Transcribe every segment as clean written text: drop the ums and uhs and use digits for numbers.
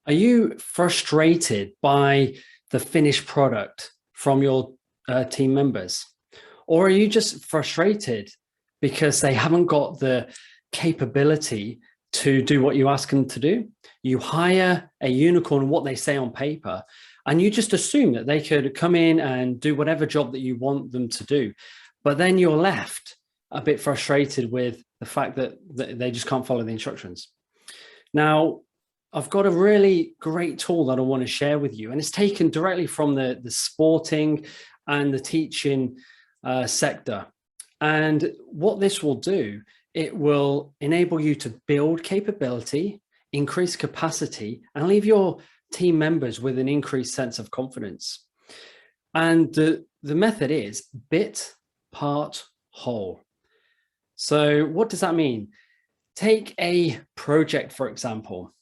Are you frustrated by the finished product from your team members? Or are you just frustrated because they haven't got the capability to do what you ask them to do? You hire a unicorn, what they say on paper, and you just assume that they could come in and do whatever job that you want them to do. But then you're left a bit frustrated with the fact that they just can't follow the instructions. Now, I've got a really great tool that I want to share with you, and it's taken directly from the sporting and the teaching sector. And what this will do, it will enable you to build capability, increase capacity, and leave your team members with an increased sense of confidence. And the method is bit, part, whole. So what does that mean? Take a project, for example.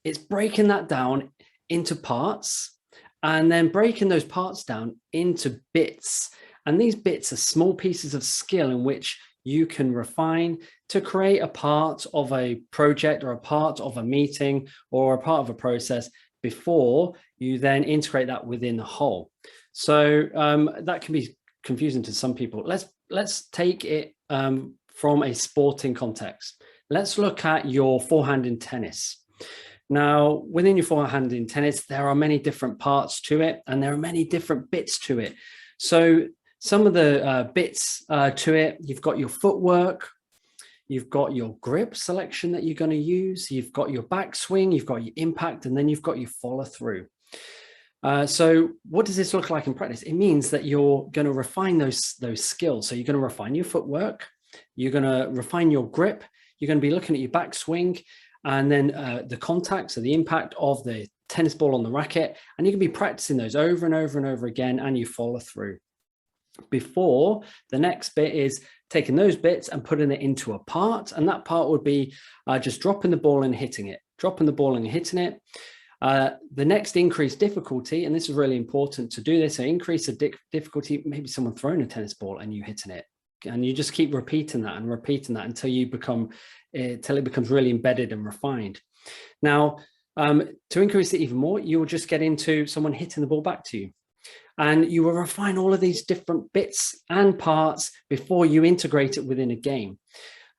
It's breaking that down into parts and then breaking those parts down into bits. And these bits are small pieces of skill in which you can refine to create a part of a project or a part of a meeting or a part of a process before you then integrate that within the whole. So that can be confusing to some people. Let's take it from a sporting context. Let's look at your forehand in tennis. Now, within your forehand in tennis, there are many different parts to it, and there are many different bits to it. So some of the bits to it, you've got your footwork, you've got your grip selection that you're going to use, you've got your backswing, you've got your impact, and then you've got your follow through. So what does this look like in practice? It means that you're going to refine those skills. So you're going to refine your footwork, you're going to refine your grip, you're going to be looking at your backswing, and then the contact, so the impact of the tennis ball on the racket, and you can be practicing those over and over and over again, and you follow through. Before, the next bit is taking those bits and putting it into a part, and that part would be just dropping the ball and hitting it, dropping the ball and hitting it. The next increased difficulty, and this is really important to do this, so increase the difficulty, maybe someone throwing a tennis ball and you hitting it. And you just keep repeating that until you become, until it becomes really embedded and refined. Now, to increase it even more, you will just get into someone hitting the ball back to you. And you will refine all of these different bits and parts before you integrate it within a game.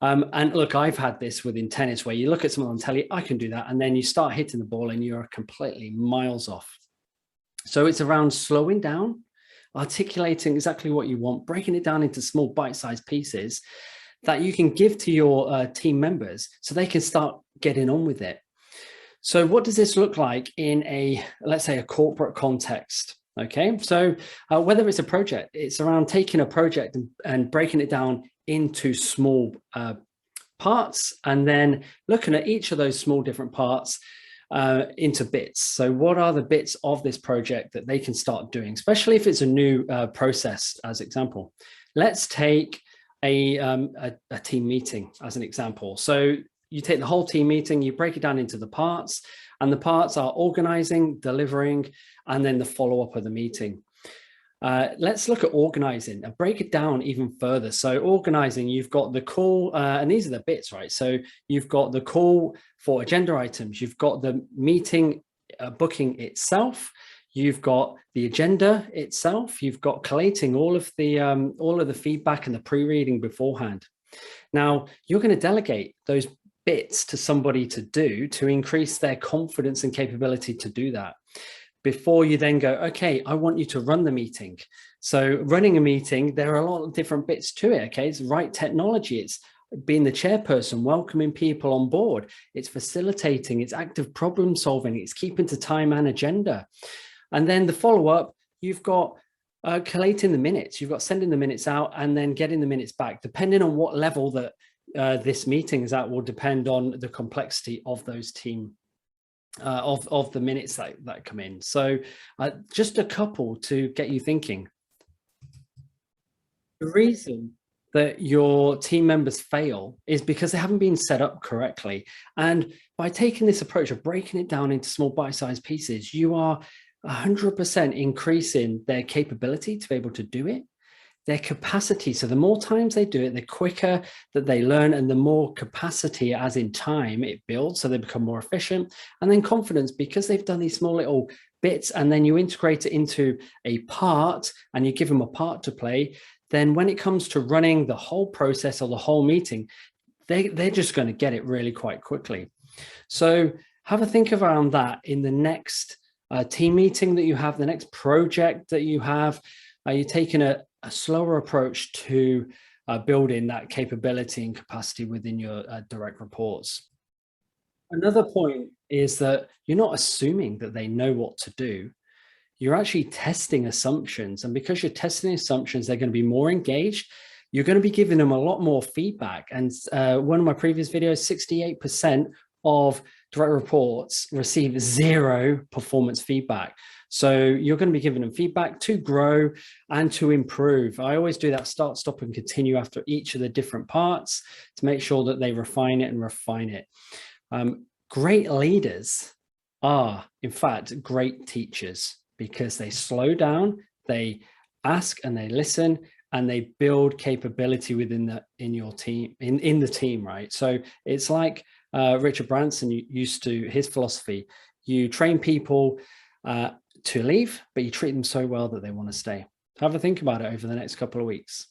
And look, I've had this within tennis where you look at someone and tell you, I can do that. And then you start hitting the ball and you're completely miles off. So it's around slowing down, articulating exactly what you want, breaking it down into small bite-sized pieces that you can give to your team members so they can start getting on with it. So what does this look like in a, let's say, a corporate context? Okay, so whether it's a project, it's around taking a project and breaking it down into small parts and then looking at each of those small different parts into bits. So what are the bits of this project that they can start doing, especially if it's a new process, as example. Let's take a team meeting as an example. So you take the whole team meeting, you break it down into the parts, and the parts are organizing, delivering, and then the follow-up of the meeting. Let's look at organizing and break it down even further. So organizing, you've got the call, and these are the bits, right? So you've got the call for agenda items, you've got the meeting booking itself, you've got the agenda itself, you've got collating all of the feedback and the pre-reading beforehand. Now, you're going to delegate those bits to somebody to do to increase their confidence and capability to do that. Before you then go, okay, I want you to run the meeting. So running a meeting, there are a lot of different bits to it. Okay, it's right technology. It's being the chairperson, welcoming people on board. It's facilitating, it's active problem solving. It's keeping to time and agenda. And then the follow-up, you've got collating the minutes. You've got sending the minutes out and then getting the minutes back, depending on what level that this meeting is at will depend on the complexity of those team of the minutes that come in. So just a couple to get you thinking. The reason that your team members fail is because they haven't been set up correctly. And by taking this approach of breaking it down into small bite-sized pieces, you are 100% increasing their capability to be able to do it. their capacity. So the more times they do it, the quicker that they learn, and the more capacity, as in time, it builds, so they become more efficient. And then confidence, because they've done these small little bits, and then you integrate it into a part and you give them a part to play, then when it comes to running the whole process or the whole meeting, they're just going to get it really quite quickly. So have a think around that in the next team meeting that you have, the next project that you have. You're taking a slower approach to building that capability and capacity within your direct reports. Another point is that you're not assuming that they know what to do. You're actually testing assumptions. And because you're testing assumptions, they're going to be more engaged. You're going to be giving them a lot more feedback. And one of my previous videos, 68% of direct reports receive 0 performance feedback. So you're going to be giving them feedback to grow and to improve. I always do that start, stop, and continue after each of the different parts to make sure that they refine it and refine it. Great leaders are, in fact, great teachers, because they slow down, they ask and they listen, and they build capability within the team, right? So it's like Richard Branson used to, his philosophy: you train people to leave, but you treat them so well that they want to stay. Have a think about it over the next couple of weeks.